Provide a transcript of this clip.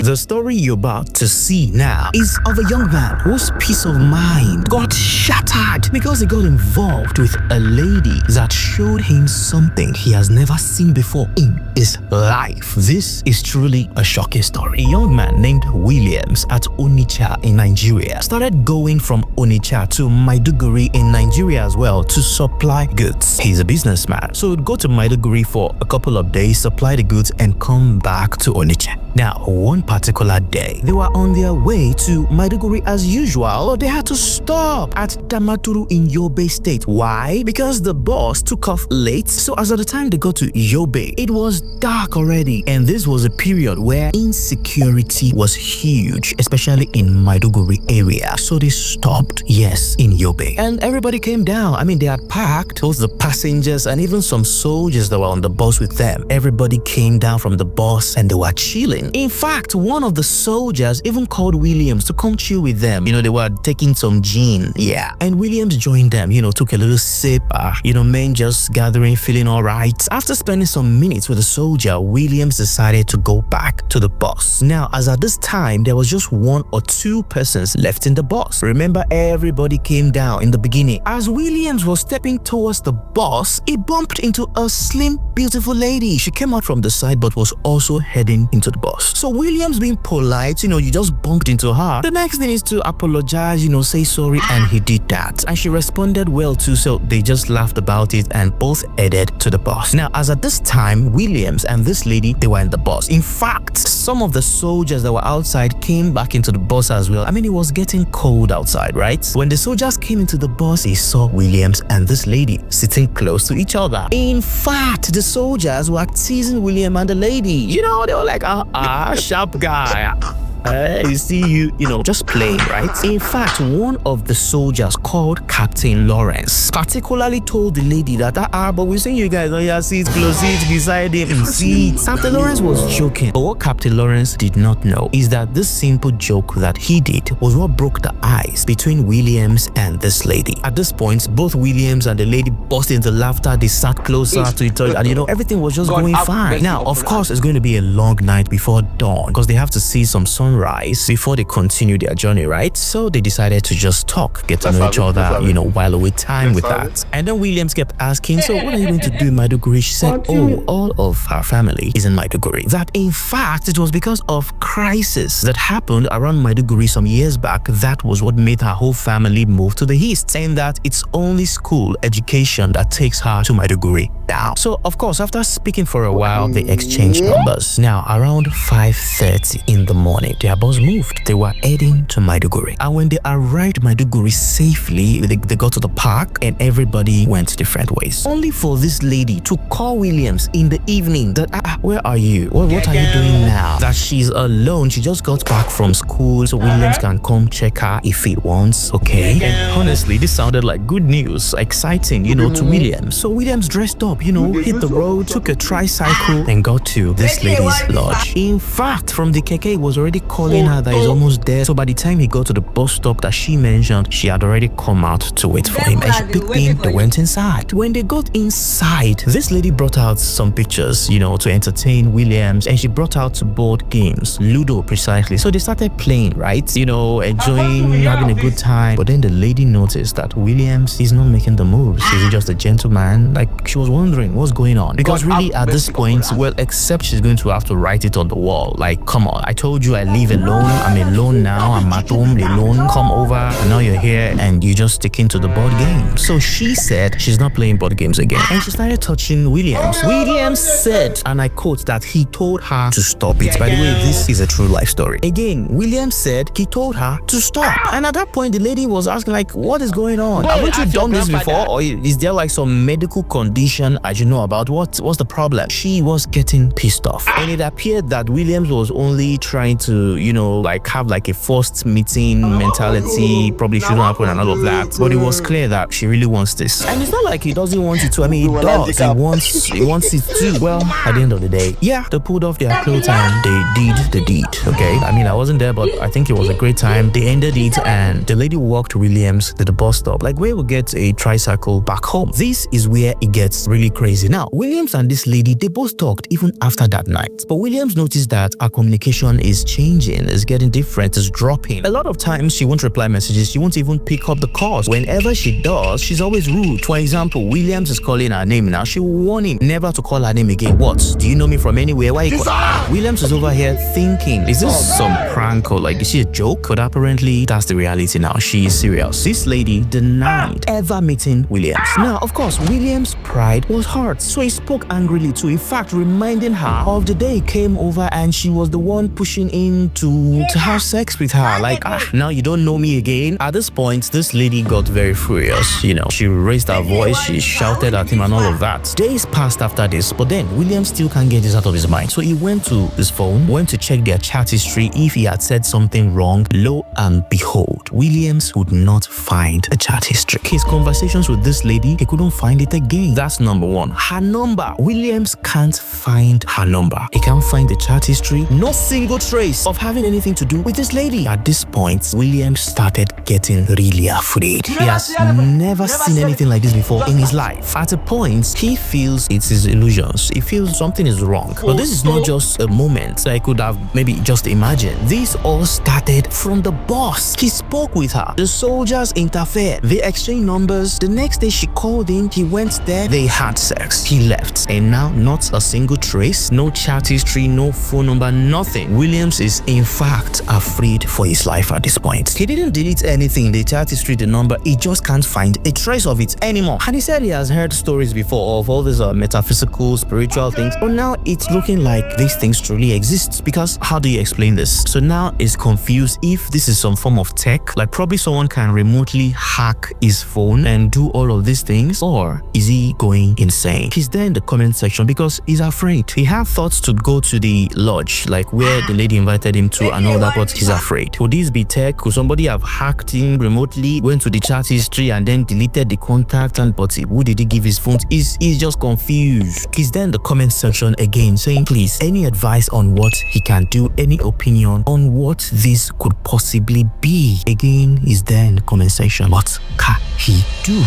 The story you're about to see now is of a young man whose peace of mind got shattered because he got involved with a lady that showed him something he has never seen before in his life. This is truly a shocking story. A young man named Williams at Onitsha in Nigeria started going from Onitsha to Maiduguri in Nigeria as well to supply goods. He's a businessman, so he'd go to Maiduguri for a couple of days, supply the goods, and come back to Onitsha. Now, one particular day, they were on their way to Maiduguri as usual, but they had to stop at Damaturu in Yobe state. Why? Because the bus took off late, so as at the time they got to Yobe, it was dark already, and this was a period where insecurity was huge, especially in Maiduguri area. So they stopped, yes, in Yobe, and everybody came down. I mean, they had parked, both the passengers and even some soldiers that were on the bus with them. Everybody came down from the bus and they were chilling. In fact, one of the soldiers even called Williams to come chill with them. They were taking some gin. Yeah. And Williams joined them, took a little sip. Men just gathering, feeling all right. After spending some minutes with the soldier, Williams decided to go back to the bus. Now, as at this time, there was just one or two persons left in the bus. Remember, everybody came down in the beginning. As Williams was stepping towards the bus, he bumped into a slim, beautiful lady. She came out from the side but was also heading into the bus. So Williams, being polite, you just bumped into her. The next thing is to apologize, say sorry, and he did that. And she responded well too, so they just laughed about it and both headed to the bus. Now, as at this time, Williams and this lady, they were in the bus. In fact, some of the soldiers that were outside came back into the bus as well. I mean, it was getting cold outside, right? When the soldiers came into the bus, they saw Williams and this lady sitting close to each other. In fact, the soldiers were teasing William and the lady. They were like, sharp guy. You see you just playing, right? In fact, one of the soldiers called Captain Lawrence particularly told the lady that, but we seen you guys on your seat, close seat beside him, seat. Captain Lawrence was joking. But what Captain Lawrence did not know is that this simple joke that he did was what broke the ice between Williams and this lady. At this point, both Williams and the lady burst into laughter. They sat closer to each other, and everything was just going fine. Now, of course, it's going to be a long night before dawn because they have to see some sunrise before they continue their journey, right? So they decided to just talk, get to know each other, while away time with that. And then Williams kept asking, so what are you going to do in Maiduguri? She said, all of her family is in Maiduguri. That in fact, it was because of crisis that happened around Maiduguri some years back. That was what made her whole family move to the east, saying that it's only school education that takes her to Maiduguri now. So of course, after speaking for a while, they exchanged numbers. Now, around 5:30 in the morning, their bus moved. They were heading to Maiduguri. And when they arrived Maiduguri safely, they got to the park and everybody went different ways. Only for this lady to call Williams in the evening that, where are you? What are you doing now? That she's alone. She just got back from school, so Williams can come check her if he wants, okay? And honestly, this sounded like good news, exciting, to Williams. So Williams dressed up, hit the road, took a tricycle and got to this lady's lodge. In fact, from the keke, he was already calling her that he's almost there. So by the time he got to the bus stop that she mentioned, she had already come out to wait for him, and she picked him. They went inside. When they got inside, this lady brought out some pictures, to entertain Williams, and she brought out board games, Ludo precisely. So they started playing, right? Enjoying, having a good time. But then the lady noticed that Williams is not making the moves. Is he just a gentleman? Like, she was wondering what's going on, because really at this point, well, except she's going to have to write it on the wall. Like, come on, I told you I live alone. I'm alone now. I'm at home alone. Come over, and now you're here and you're just sticking to the board game. So she said she's not playing board games again, and she started touching Williams. Williams said, and I quote, that he told her to stop it. By the way, this is a true life story. Again, Williams said he told her to stop, and at that point the lady was asking, like, what is going on? Haven't you done this before, or is there like some medical condition I should know about? What's the problem? She was getting pissed off, and it appeared that Williams was only trying to to, like have like a forced meeting mentality, probably shouldn't happen and all of that. But it was clear that she really wants this. And it's not like he doesn't want it to. I mean, he does. He wants it too. Well, at the end of the day, yeah, they pulled off their clothes and they did the deed, okay? I mean, I wasn't there, but I think it was a great time. They ended it and the lady walked Williams to the bus stop, like where we get a tricycle back home. This is where it gets really crazy. Now, Williams and this lady, they both talked even after that night. But Williams noticed that her communication is changing, is getting different, is dropping. A lot of times she won't reply messages, she won't even pick up the calls. Whenever she does, she's always rude. For example, Williams is calling her name now. She will warn him never to call her name again. What? Do you know me from anywhere? Why you call? Williams is over here thinking, is this some prank or like is she a joke? But apparently that's the reality now. She is serious. This lady denied ever meeting Williams. Now, of course, Williams' pride was hurt, so he spoke angrily too. In fact, reminding her of the day he came over and she was the one pushing in to have sex with her. Like, now you don't know me again. At this point, this lady got very furious. She raised her voice, she shouted at him and all of that. Days passed after this, but then Williams still can't get this out of his mind. So he went to his phone, went to check their chat history if he had said something wrong. Lo and behold, Williams would not find a chat history. His conversations with this lady, he couldn't find it again. That's number one. Her number. Williams can't find her number. He can't find the chat history. No single trace of having anything to do with this lady. At this point, Williams started getting really afraid. He has never seen anything like this before in his life. At a point, he feels it's his illusions. He feels something is wrong. But this is not just a moment that I could have maybe just imagined. This all started from the boss. He spoke with her. The soldiers interfered. They exchanged numbers. The next day she called him. He went there. They had sex. He left. And now not a single trace, no chat history, no phone number, nothing. Williams is in fact afraid for his life at this point. He didn't delete anything, the chat history, the number. He just can't find a trace of it anymore. And he said he has heard stories before of all these metaphysical, spiritual things, but now it's looking like these things truly exist. Because how do you explain this? So now he's confused if this is some form of tech, like probably someone can remotely hack his phone and do all of these things, or is he going insane? He's there in the comment section because he's afraid. He had thoughts to go to the lodge, like where the lady invited him to and all that, but he's afraid. Could this be tech? Could somebody have hacked him remotely, went to the chat history and then deleted the contact? And but who did he give his phone to? He's just confused. He's there in the comment section again saying, please, any advice on what he can do, any opinion on what this could possibly be? Again, he's there in the comment section. What can he do?